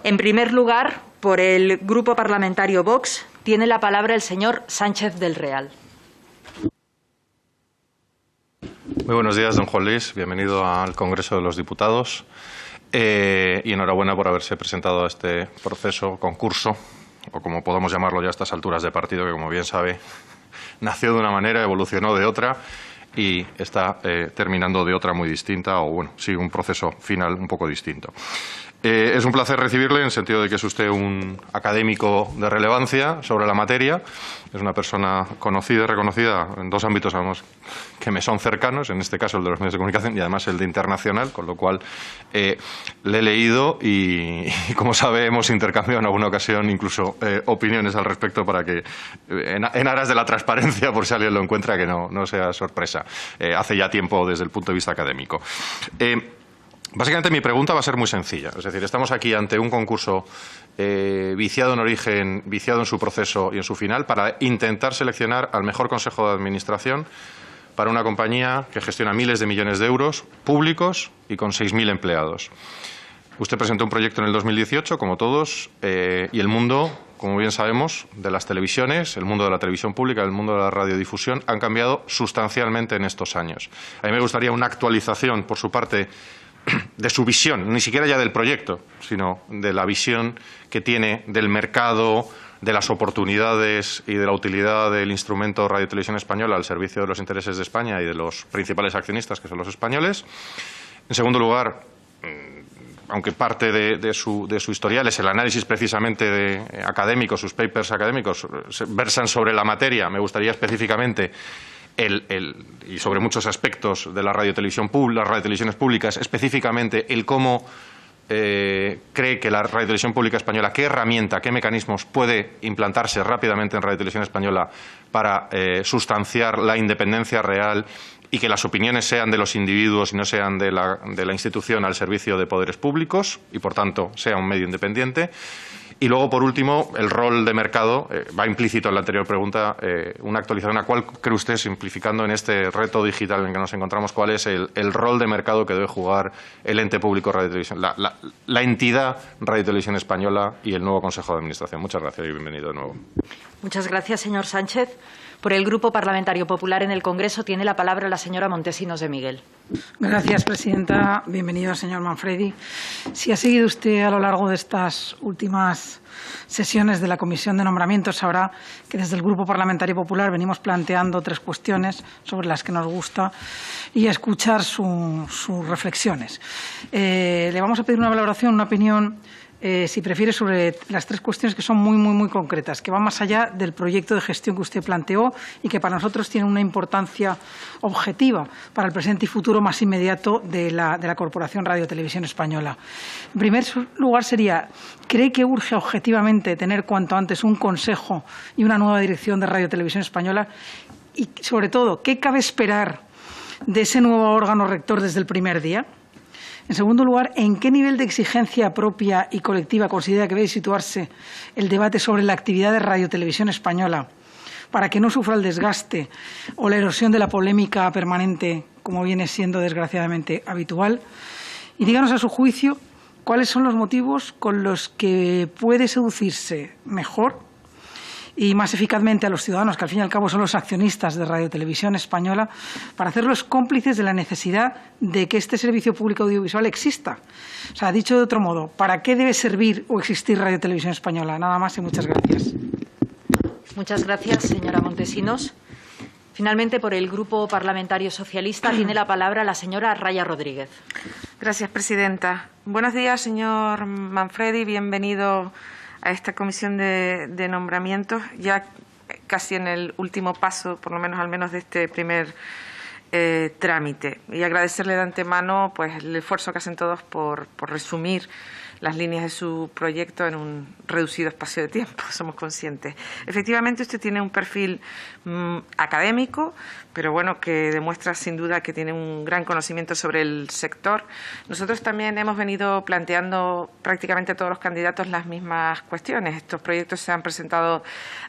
En primer lugar, por el Grupo Parlamentario Vox, tiene la palabra el señor Sánchez del Real. Muy buenos días, don Juan Luis. Bienvenido al Congreso de los Diputados. Y enhorabuena por haberse presentado a este proceso, concurso, o como podamos llamarlo ya a estas alturas de partido, que como bien sabe, nació de una manera, evolucionó de otra y está terminando de otra muy distinta, o bueno, sí, un proceso final un poco distinto. Es un placer recibirle en el sentido de que es usted un académico de relevancia sobre la materia. Es una persona conocida y reconocida en dos ámbitos, además, que me son cercanos, en este caso el de los medios de comunicación y además el de internacional, con lo cual le he leído y, como sabe, hemos intercambiado en alguna ocasión incluso opiniones al respecto para que, en aras de la transparencia, por si alguien lo encuentra, que no sea sorpresa. Hace ya tiempo desde el punto de vista académico. Básicamente mi pregunta va a ser muy sencilla. Es decir, estamos aquí ante un concurso viciado en origen, viciado en su proceso y en su final, para intentar seleccionar al mejor consejo de administración para una compañía que gestiona miles de millones de euros públicos y con 6.000 empleados. Usted presentó un proyecto en el 2018, como todos, y el mundo, como bien sabemos, de las televisiones, el mundo de la televisión pública, el mundo de la radiodifusión, han cambiado sustancialmente en estos años. A mí me gustaría una actualización, por su parte, de su visión, ni siquiera ya del proyecto, sino de la visión que tiene del mercado, de las oportunidades y de la utilidad del instrumento Radio y Televisión Española al servicio de los intereses de España y de los principales accionistas, que son los españoles. En segundo lugar, aunque parte de su historial es el análisis precisamente académico, sus papers académicos versan sobre la materia, me gustaría específicamente y sobre muchos aspectos de la radiotelevisión pública, las radiotelevisiones públicas, específicamente el cómo cree que la radiotelevisión pública española, qué herramienta, qué mecanismos puede implantarse rápidamente en radiotelevisión española para sustanciar la independencia real y que las opiniones sean de los individuos y no sean de la institución al servicio de poderes públicos y, por tanto, sea un medio independiente. Y luego, por último, el rol de mercado, va implícito en la anterior pregunta, una actualización. ¿A cuál cree usted, simplificando en este reto digital en el que nos encontramos, cuál es el rol de mercado que debe jugar el ente público Radio y Televisión, la entidad Radio y Televisión Española y el nuevo Consejo de Administración? Muchas gracias y bienvenido de nuevo. Muchas gracias, señor Sánchez. Por el Grupo Parlamentario Popular en el Congreso tiene la palabra la señora Montesinos de Miguel. Gracias, presidenta. Bienvenido, señor Manfredi. Si ha seguido usted a lo largo de estas últimas sesiones de la Comisión de Nombramientos, sabrá que desde el Grupo Parlamentario Popular venimos planteando tres cuestiones sobre las que nos gusta y a escuchar sus reflexiones. Le vamos a pedir una valoración, una opinión, si prefiere, sobre las tres cuestiones que son muy concretas, que van más allá del proyecto de gestión que usted planteó y que para nosotros tienen una importancia objetiva para el presente y futuro más inmediato de la Corporación Radio y Televisión Española. En primer lugar sería, ¿cree que urge objetivamente tener cuanto antes un consejo y una nueva dirección de Radio y Televisión Española? Y, sobre todo, ¿qué cabe esperar de ese nuevo órgano rector desde el primer día? En segundo lugar, ¿en qué nivel de exigencia propia y colectiva considera que debe situarse el debate sobre la actividad de Radio y Televisión Española para que no sufra el desgaste o la erosión de la polémica permanente, como viene siendo desgraciadamente habitual? Y díganos, a su juicio, cuáles son los motivos con los que puede seducirse mejor y más eficazmente a los ciudadanos, que al fin y al cabo son los accionistas de Radio y Televisión Española, para hacerlos cómplices de la necesidad de que este servicio público audiovisual exista. O sea, dicho de otro modo, ¿para qué debe servir o existir Radio y Televisión Española? Nada más y muchas gracias. Muchas gracias, señora Montesinos. Finalmente, por el Grupo Parlamentario Socialista, tiene la palabra la señora Raya Rodríguez. Gracias, presidenta. Buenos días, señor Manfredi. Bienvenido a esta comisión de nombramientos, ya casi en el último paso, por lo menos al menos de este primer trámite. Y agradecerle de antemano pues el esfuerzo que hacen todos por resumir las líneas de su proyecto en un reducido espacio de tiempo, somos conscientes. Efectivamente, usted tiene un perfil académico, pero bueno, que demuestra sin duda que tiene un gran conocimiento sobre el sector. Nosotros también hemos venido planteando prácticamente a todos los candidatos las mismas cuestiones. Estos proyectos se han presentado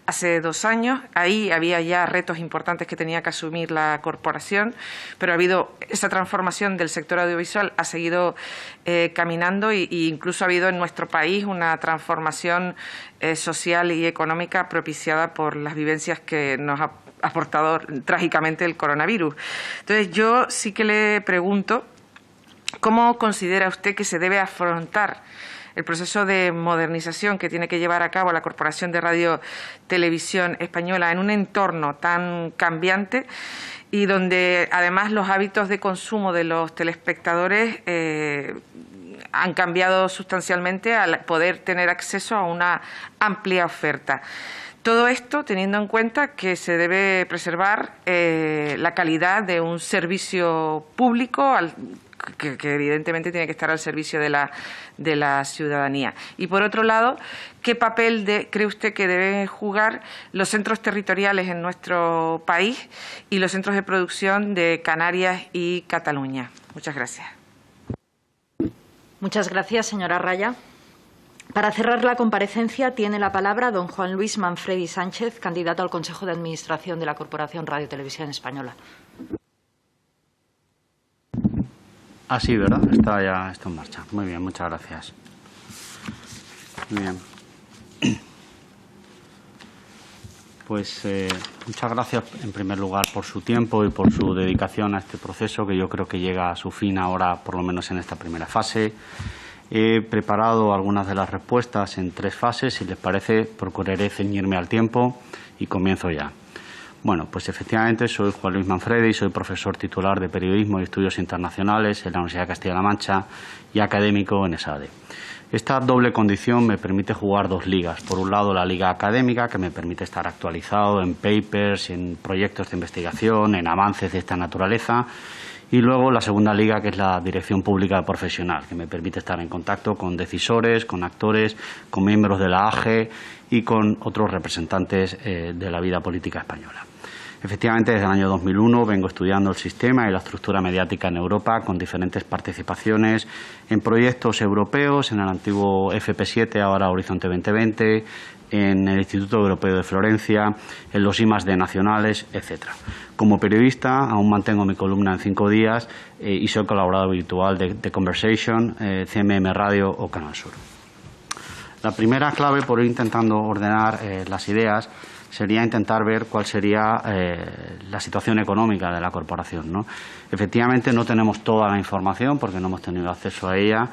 hace 2 años. Ahí había ya retos importantes que tenía que asumir la corporación. televisión, pero ha habido esa transformación del sector audiovisual, ha seguido caminando e incluso ha habido en nuestro país una transformación social y económica propiciada por las vivencias que nos ha aportado trágicamente el coronavirus. Entonces, yo sí que le pregunto, ¿cómo considera usted que se debe afrontar el proceso de modernización que tiene que llevar a cabo la Corporación de Radio Televisión Española en un entorno tan cambiante y donde además los hábitos de consumo de los telespectadores han cambiado sustancialmente al poder tener acceso a una amplia oferta? Todo esto teniendo en cuenta que se debe preservar la calidad de un servicio público que evidentemente tiene que estar al servicio de la ciudadanía. Y por otro lado, ¿qué papel cree usted que deben jugar los centros territoriales en nuestro país y los centros de producción de Canarias y Cataluña? Muchas gracias. Muchas gracias, señora Raya. Para cerrar la comparecencia tiene la palabra don Juan Luis Manfredi Sánchez, candidato al Consejo de Administración de la Corporación Radio Televisión Española. Ah, sí, ¿verdad? Está ya esto en marcha. Muy bien, muchas gracias. Muy bien. Pues muchas gracias en primer lugar por su tiempo y por su dedicación a este proceso, que yo creo que llega a su fin ahora, por lo menos en esta primera fase. He preparado algunas de las respuestas en 3 fases. Si les parece, procuraré ceñirme al tiempo y comienzo ya. Bueno, pues efectivamente soy Juan Luis Manfredi, soy profesor titular de Periodismo y Estudios Internacionales en la Universidad de Castilla-La Mancha y académico en ESADE. Esta doble condición me permite jugar 2 ligas. Por un lado, la liga académica, que me permite estar actualizado en papers, en proyectos de investigación, en avances de esta naturaleza. Y luego la segunda liga, que es la dirección pública profesional, que me permite estar en contacto con decisores, con actores, con miembros de la AGE y con otros representantes de la vida política española. Efectivamente, desde el año 2001 vengo estudiando el sistema y la estructura mediática en Europa, con diferentes participaciones en proyectos europeos, en el antiguo FP7, ahora Horizonte 2020, en el Instituto Europeo de Florencia, en los I+D nacionales, etc. Como periodista, aún mantengo mi columna en 5 días y soy colaborador habitual de The Conversation, CMM Radio o Canal Sur. La primera clave, por ir intentando ordenar las ideas, sería intentar ver cuál sería la situación económica de la corporación, ¿no? Efectivamente, no tenemos toda la información porque no hemos tenido acceso a ella.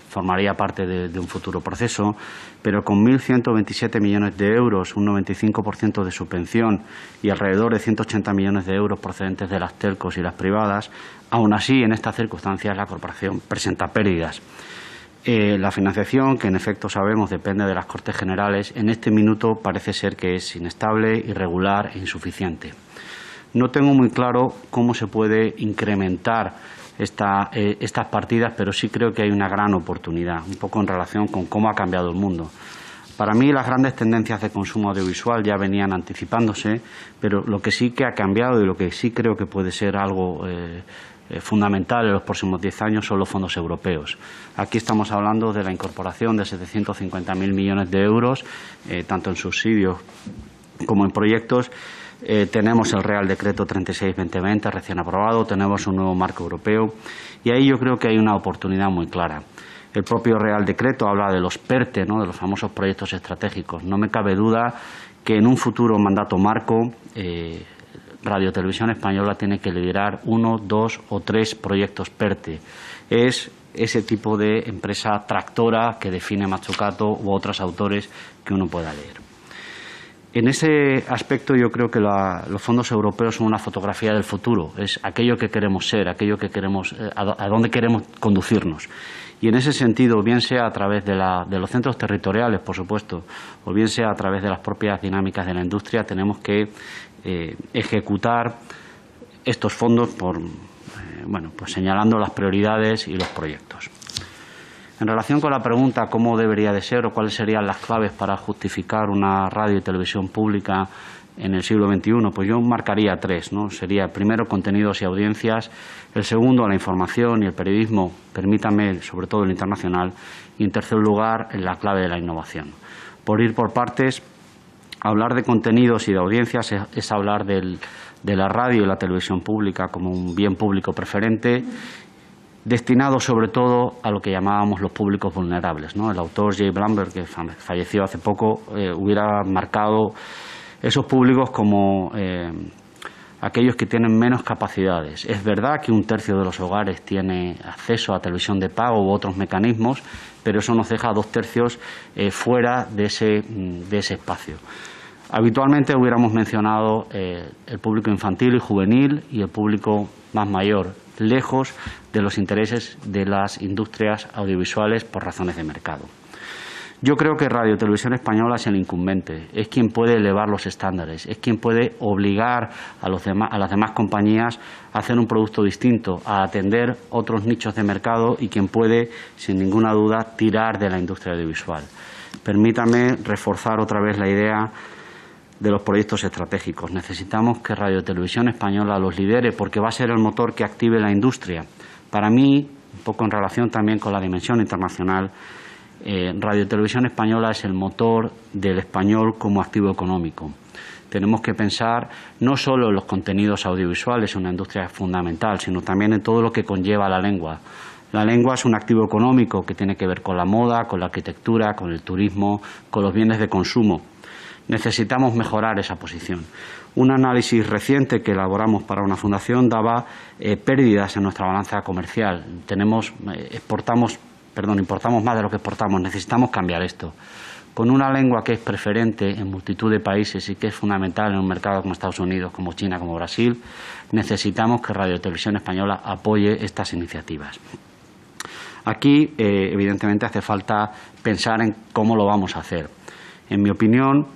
Formaría parte de un futuro proceso, pero con 1.127 millones de euros, un 95% de subvención y alrededor de 180 millones de euros procedentes de las telcos y las privadas, aún así, en estas circunstancias, la corporación presenta pérdidas. La financiación, que en efecto sabemos depende de las Cortes Generales, en este minuto parece ser que es inestable, irregular e insuficiente. No tengo muy claro cómo se puede incrementar estas partidas, pero sí creo que hay una gran oportunidad, un poco en relación con cómo ha cambiado el mundo. Para mí las grandes tendencias de consumo audiovisual ya venían anticipándose, pero lo que sí que ha cambiado y lo que sí creo que puede ser algo fundamental en los próximos 10 años son los fondos europeos. Aquí estamos hablando de la incorporación de 750.000 millones de euros, tanto en subsidios como en proyectos. Tenemos el Real Decreto 36/2020 recién aprobado, tenemos un nuevo marco europeo y ahí yo creo que hay una oportunidad muy clara. El propio Real Decreto habla de los PERTE, ¿no?, de los famosos proyectos estratégicos. No me cabe duda que en un futuro mandato marco Radio Televisión Española tiene que liderar 1, 2 o 3 proyectos PERTE. Es ese tipo de empresa tractora que define Mazzucato u otros autores que uno pueda leer. En ese aspecto yo creo que los fondos europeos son una fotografía del futuro, es aquello que queremos ser, aquello que queremos, a dónde queremos conducirnos. Y en ese sentido, bien sea a través de los centros territoriales, por supuesto, o bien sea a través de las propias dinámicas de la industria, tenemos que ejecutar estos fondos pues señalando las prioridades y los proyectos. En relación con la pregunta cómo debería de ser o cuáles serían las claves para justificar una radio y televisión pública en el siglo XXI, pues yo marcaría 3, ¿no? Sería, primero, contenidos y audiencias; el segundo, la información y el periodismo, permítanme, sobre todo el internacional; y en tercer lugar, la clave de la innovación. Por ir por partes, hablar de contenidos y de audiencias es hablar del de la radio y la televisión pública como un bien público preferente, destinado sobre todo a lo que llamábamos los públicos vulnerables, ¿no? El autor Jay Blamberg, que falleció hace poco, hubiera marcado esos públicos como aquellos que tienen menos capacidades. Es verdad que 1/3 de los hogares tiene acceso a televisión de pago u otros mecanismos, pero eso nos deja a 2/3 fuera de ese espacio. Habitualmente hubiéramos mencionado el público infantil y juvenil y el público más mayor, lejos de los intereses de las industrias audiovisuales por razones de mercado. Yo creo que Radio Televisión Española es el incumbente, es quien puede elevar los estándares, es quien puede obligar a las demás compañías a hacer un producto distinto, a atender otros nichos de mercado y quien puede, sin ninguna duda, tirar de la industria audiovisual. Permítame reforzar otra vez la idea de los proyectos estratégicos. Necesitamos que Radio Televisión Española los lidere porque va a ser el motor que active la industria. Para mí, un poco en relación también con la dimensión internacional, Radio Televisión Española es el motor del español como activo económico. Tenemos que pensar no solo en los contenidos audiovisuales, una industria fundamental, sino también en todo lo que conlleva la lengua. La lengua es un activo económico que tiene que ver con la moda, con la arquitectura, con el turismo, con los bienes de consumo. Necesitamos mejorar esa posición. Un análisis reciente que elaboramos para una fundación daba pérdidas en nuestra balanza comercial. Importamos más de lo que exportamos. Necesitamos cambiar esto. Con una lengua que es preferente en multitud de países y que es fundamental en un mercado como Estados Unidos, como China, como Brasil, necesitamos que Radio Televisión Española apoye estas iniciativas. Aquí, evidentemente, hace falta pensar en cómo lo vamos a hacer. En mi opinión,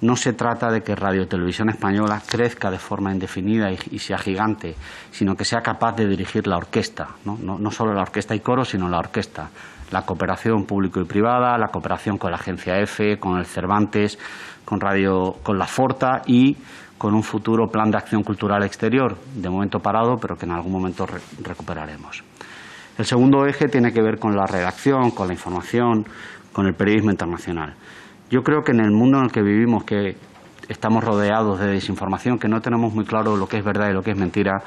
no se trata de que Radio Televisión Española crezca de forma indefinida y sea gigante, sino que sea capaz de dirigir la orquesta, no solo la orquesta y coro, sino la orquesta. La cooperación público y privada, la cooperación con la Agencia EFE, con el Cervantes, con la Forta y con un futuro plan de acción cultural exterior, de momento parado, pero que en algún momento recuperaremos. El segundo eje tiene que ver con la redacción, con la información, con el periodismo internacional. Yo creo que en el mundo en el que vivimos, que estamos rodeados de desinformación, que no tenemos muy claro lo que es verdad y lo que es mentira,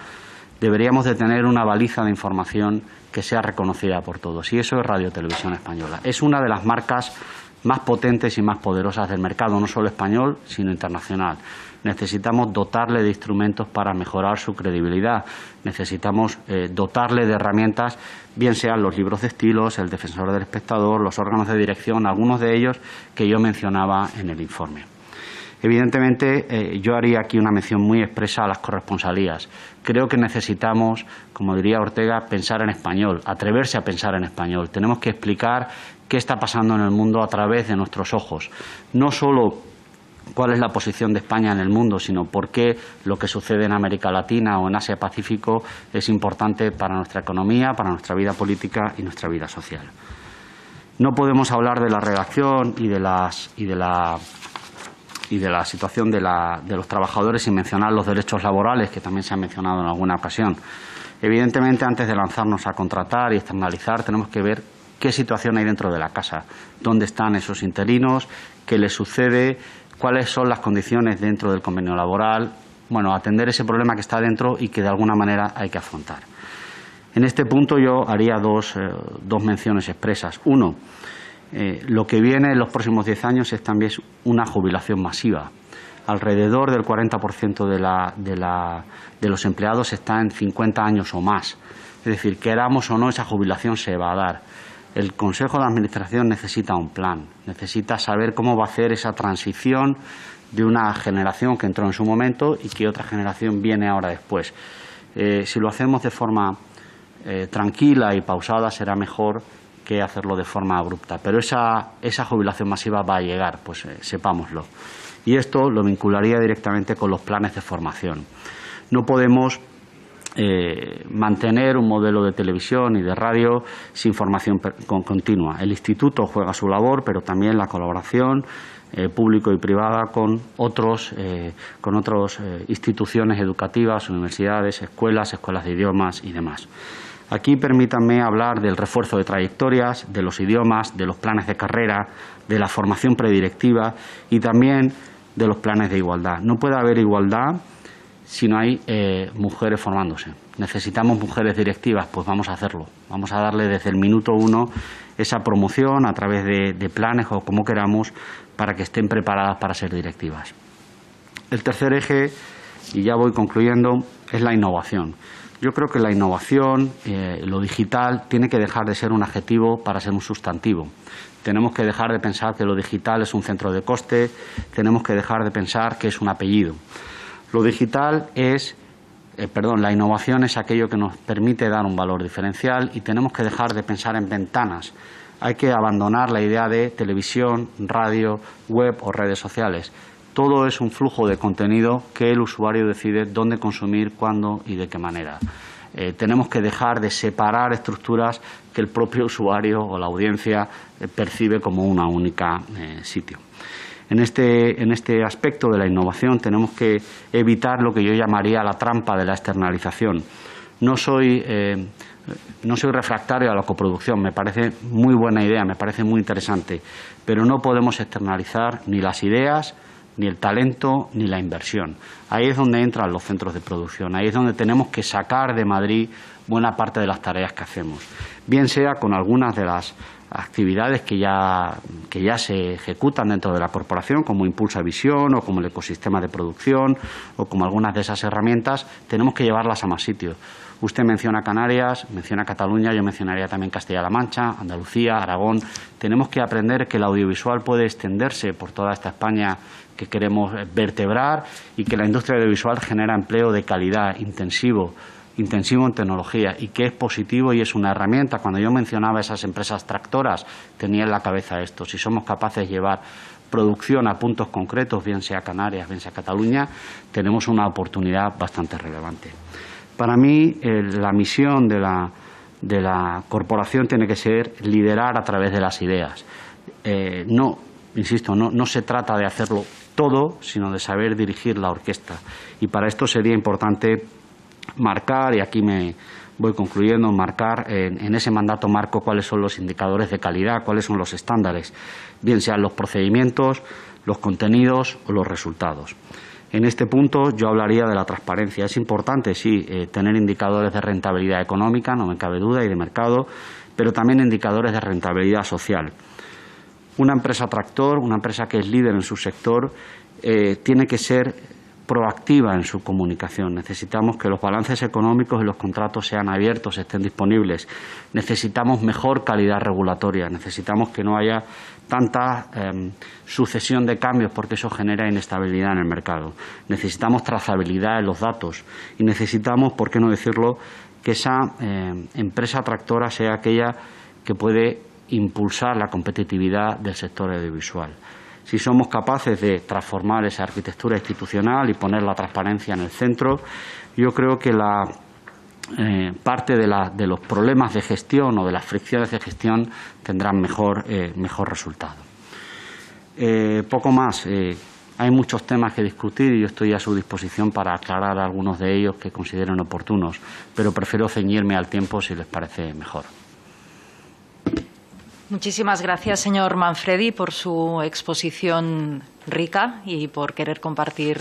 deberíamos de tener una baliza de información que sea reconocida por todos. Y eso es Radio Televisión Española. Es una de las marcas más potentes y más poderosas del mercado, no solo español, sino internacional. Necesitamos dotarle de instrumentos para mejorar su credibilidad. Necesitamos dotarle de herramientas, bien sean los libros de estilos, el defensor del espectador, los órganos de dirección, algunos de ellos que yo mencionaba en el informe. Evidentemente, yo haría aquí una mención muy expresa a las corresponsalías. Creo que necesitamos, como diría Ortega, pensar en español, atreverse a pensar en español. Tenemos que explicar qué está pasando en el mundo a través de nuestros ojos. No solo cuál es la posición de España en el mundo, sino por qué lo que sucede en América Latina o en Asia-Pacífico es importante para nuestra economía, para nuestra vida política y nuestra vida social. No podemos hablar de la redacción y de la situación de los trabajadores sin mencionar los derechos laborales, que también se han mencionado en alguna ocasión. Evidentemente, antes de lanzarnos a contratar y externalizar, tenemos que ver qué situación hay dentro de la casa, dónde están esos interinos, qué les sucede, cuáles son las condiciones dentro del convenio laboral. Bueno, atender ese problema que está dentro y que de alguna manera hay que afrontar. En este punto yo haría dos menciones expresas. Uno, lo que viene en los próximos 10 años es también una jubilación masiva. Alrededor del 40% de los empleados está en 50 años o más. Es decir, queramos o no, esa jubilación se va a dar. El Consejo de Administración necesita un plan, necesita saber cómo va a hacer esa transición de una generación que entró en su momento y que otra generación viene ahora después. Si lo hacemos de forma tranquila y pausada será mejor que hacerlo de forma abrupta. Pero esa jubilación masiva va a llegar, pues sepámoslo. Y esto lo vincularía directamente con los planes de formación. No podemos mantener un modelo de televisión y de radio sin formación continua. El Instituto juega su labor, pero también la colaboración público y privada con otras instituciones educativas, universidades, escuelas de idiomas y demás. Aquí permítanme hablar del refuerzo de trayectorias, de los idiomas, de los planes de carrera, de la formación predirectiva y también de los planes de igualdad. No puede haber igualdad si no hay mujeres formándose. Necesitamos mujeres directivas, pues vamos a hacerlo. Vamos a darle desde el minuto 1 esa promoción a través de planes o como queramos para que estén preparadas para ser directivas. El tercer eje, y ya voy concluyendo, es la innovación. Yo creo que la innovación, lo digital, tiene que dejar de ser un adjetivo para ser un sustantivo. Tenemos que dejar de pensar que lo digital es un centro de coste, tenemos que dejar de pensar que es un apellido. Lo digital es, la innovación es aquello que nos permite dar un valor diferencial y tenemos que dejar de pensar en ventanas. Hay que abandonar la idea de televisión, radio, web o redes sociales. Todo es un flujo de contenido que el usuario decide dónde consumir, cuándo y de qué manera. Tenemos que dejar de separar estructuras que el propio usuario o la audiencia percibe como una única sitio. En este aspecto de la innovación tenemos que evitar lo que yo llamaría la trampa de la externalización. No soy refractario a la coproducción, me parece muy buena idea, me parece muy interesante, pero no podemos externalizar ni las ideas, ni el talento, ni la inversión. Ahí es donde entran los centros de producción, ahí es donde tenemos que sacar de Madrid buena parte de las tareas que hacemos, bien sea con algunas de las actividades que ya se ejecutan dentro de la corporación, como Impulsa Visión o como el ecosistema de producción o como algunas de esas herramientas, tenemos que llevarlas a más sitios. Usted menciona Canarias, menciona Cataluña, yo mencionaría también Castilla-La Mancha, Andalucía, Aragón. Tenemos que aprender que el audiovisual puede extenderse por toda esta España que queremos vertebrar y que la industria audiovisual genera empleo de calidad, intensivo en tecnología y que es positivo y es una herramienta. Cuando yo mencionaba esas empresas tractoras, tenía en la cabeza esto. Si somos capaces de llevar producción a puntos concretos, bien sea Canarias, bien sea Cataluña, tenemos una oportunidad bastante relevante. Para mí, la misión de la corporación tiene que ser liderar a través de las ideas. No se trata de hacerlo todo, sino de saber dirigir la orquesta. Y para esto sería importante marcar, y aquí me voy concluyendo, marcar en ese mandato marco cuáles son los indicadores de calidad, cuáles son los estándares, bien sean los procedimientos, los contenidos o los resultados. En este punto yo hablaría de la transparencia. Es importante, sí, tener indicadores de rentabilidad económica, no me cabe duda, y de mercado, pero también indicadores de rentabilidad social. Una empresa tractor, una empresa que es líder en su sector, tiene que ser proactiva en su comunicación. Necesitamos que los balances económicos y los contratos sean abiertos, estén disponibles. Necesitamos mejor calidad regulatoria. Necesitamos que no haya tanta sucesión de cambios porque eso genera inestabilidad en el mercado. Necesitamos trazabilidad en los datos y necesitamos, por qué no decirlo, que esa empresa tractora sea aquella que puede impulsar la competitividad del sector audiovisual. Si somos capaces de transformar esa arquitectura institucional y poner la transparencia en el centro, yo creo que la parte de los problemas de gestión o de las fricciones de gestión tendrán mejor resultado. Poco más. Hay muchos temas que discutir y yo estoy a su disposición para aclarar algunos de ellos que consideren oportunos, pero prefiero ceñirme al tiempo si les parece mejor. Muchísimas gracias, señor Manfredi, por su exposición rica y por querer compartir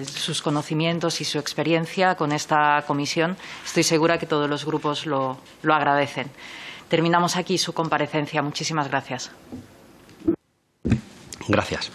sus conocimientos y su experiencia con esta comisión. Estoy segura que todos los grupos lo agradecen. Terminamos aquí su comparecencia. Muchísimas gracias. Gracias.